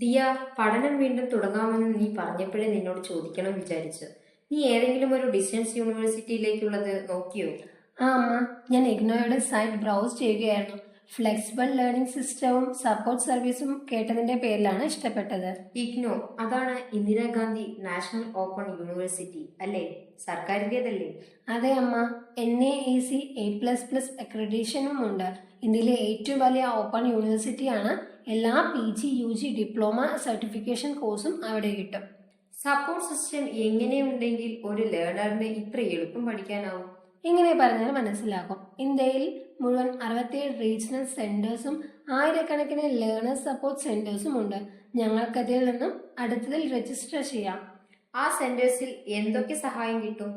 ദിയ, പഠനം വീണ്ടും തുടങ്ങാമെന്ന് നീ പറഞ്ഞപ്പോഴേ നിന്നോട് ചോദിക്കണം വിചാരിച്ചു. നീ ഏതെങ്കിലും ഒരു ഡിസ്റ്റൻസ് യൂണിവേഴ്സിറ്റിയിലേക്കുള്ളത് നോക്കിയോ? അമ്മ, ഞാൻ ഇഗ്നോയുടെ സൈറ്റ് ബ്രൗസ് ചെയ്യുകയായിരുന്നു. ഫ്ലെക്സിബിൾ ലേണിംഗ് സിസ്റ്റവും സപ്പോർട്ട് സർവീസും കേട്ടതിന്റെ പേരിലാണ് ഇഷ്ടപ്പെട്ടത്. ഇഗ്നോ, അതാണ് ഇന്ദിരാഗാന്ധി നാഷണൽ ഓപ്പൺ യൂണിവേഴ്സിറ്റി അല്ലേ? സർക്കാരിൻ്റെതല്ലേ? അതെ അമ്മ, NAAC A++ അക്രഡിറ്റേഷനും ഉണ്ട്. ഇന്ത്യയിലെ ഏറ്റവും വലിയ ഓപ്പൺ യൂണിവേഴ്സിറ്റിയാണ്. എല്ലാ PG UG ഡിപ്ലോമ സർട്ടിഫിക്കേഷൻ കോഴ്സും അവിടെ കിട്ടും. സപ്പോർട്ട് സിസ്റ്റം എങ്ങനെയുണ്ടെങ്കിൽ ഒരു ലേണറിന് ഇത്ര എളുപ്പം പഠിക്കാനാവും? ഇങ്ങനെ പറഞ്ഞാൽ മനസ്സിലാകും. ഇന്ത്യയിൽ മുഴുവൻ 67 റീജിയണൽ സെന്റേഴ്സും ആയിരക്കണക്കിന് ലേണേഴ്സ് സപ്പോർട്ട് സെന്റേഴ്സും ഉണ്ട്. ഞങ്ങൾക്കതിൽ നിന്നും അടുത്തതിൽ രജിസ്റ്റർ ചെയ്യാം. ആ സെന്റേഴ്സിൽ എന്തൊക്കെ സഹായം കിട്ടും?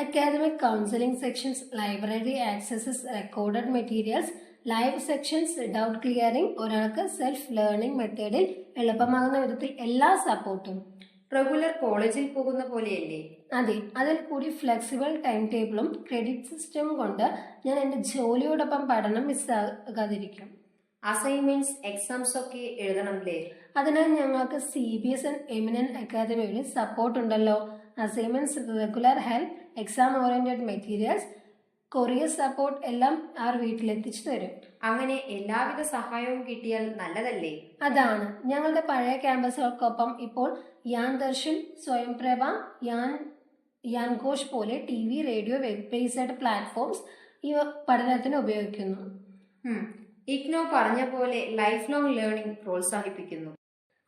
Academic counselling sections, library accesses, recorded materials, live sections, doubt clearing, ഒരാൾക്ക് സെൽഫ് ലേണിംഗ് മെത്തേഡിൽ എളുപ്പമാകുന്ന വിധത്തിൽ എല്ലാ സപ്പോർട്ടും. റെഗുലർ കോളേജിൽ പോകുന്ന പോലെയല്ലേ? അതെ, അതിൽ കൂടി ഫ്ലെക്സിബിൾ ടൈം ടേബിളും ക്രെഡിറ്റ് സിസ്റ്റവും കൊണ്ട് ഞാൻ എൻ്റെ ജോലിയോടൊപ്പം പഠനം മിസ്സാകാതിരിക്കും. അസൈൻമെന്റ്സ്, എക്സാംസ് ഒക്കെ എഴുതണമല്ലേ? അതിനാൽ ഞങ്ങൾക്ക് CBS ആൻഡ് എമിനന്റ് അക്കാദമിയുടെ സപ്പോർട്ട് ഉണ്ടല്ലോ. Assignments, regular help, exam oriented materials, courier support എല്ലാം അവർ വീട്ടിലെത്തിച്ചു തരും. അങ്ങനെ എല്ലാവിധ സഹായവും കിട്ടിയാൽ നല്ലതല്ലേ? അതാണ് ഞങ്ങളുടെ പഴയ ക്യാമ്പസുകൾക്കൊപ്പം ഇപ്പോൾ യാൻ ദർശൻ, സ്വയംപ്രഭ, യാൻ ഘോഷ് പോലെ TV, radio, web based platforms ഇവ പഠനത്തിന് ഉപയോഗിക്കുന്നു. ഇഗ്നോ പറഞ്ഞ പോലെ ലൈഫ് ലോങ് ലേണിംഗ് പ്രോത്സാഹിപ്പിക്കുന്നു.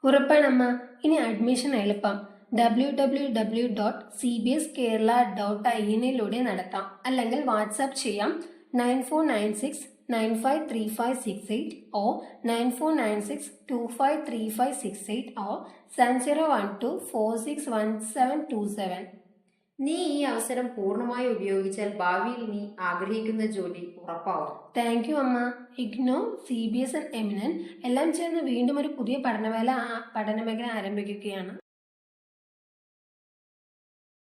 ഉറപ്പാണമ്മ. ഇനി അഡ്മിഷൻ എളുപ്പം. www.cbskerala.in നടത്താം. അല്ലെങ്കിൽ വാട്സാപ്പ് ചെയ്യാം 9496953568 or 9496253568 or 7012461727. നീ ഈ അവസരം പൂർണ്ണമായി ഉപയോഗിച്ചാൽ ഭാവിയിൽ നീ ആഗ്രഹിക്കുന്ന ജോലി ഉറപ്പാവും. താങ്ക് യു അമ്മ. ഇഗ്നോ, CBS ആൻഡ് എമിനന്റ് എല്ലാം ചേർന്ന് വീണ്ടും ഒരു പുതിയ പഠനമേഖല ആരംഭിക്കുകയാണ്.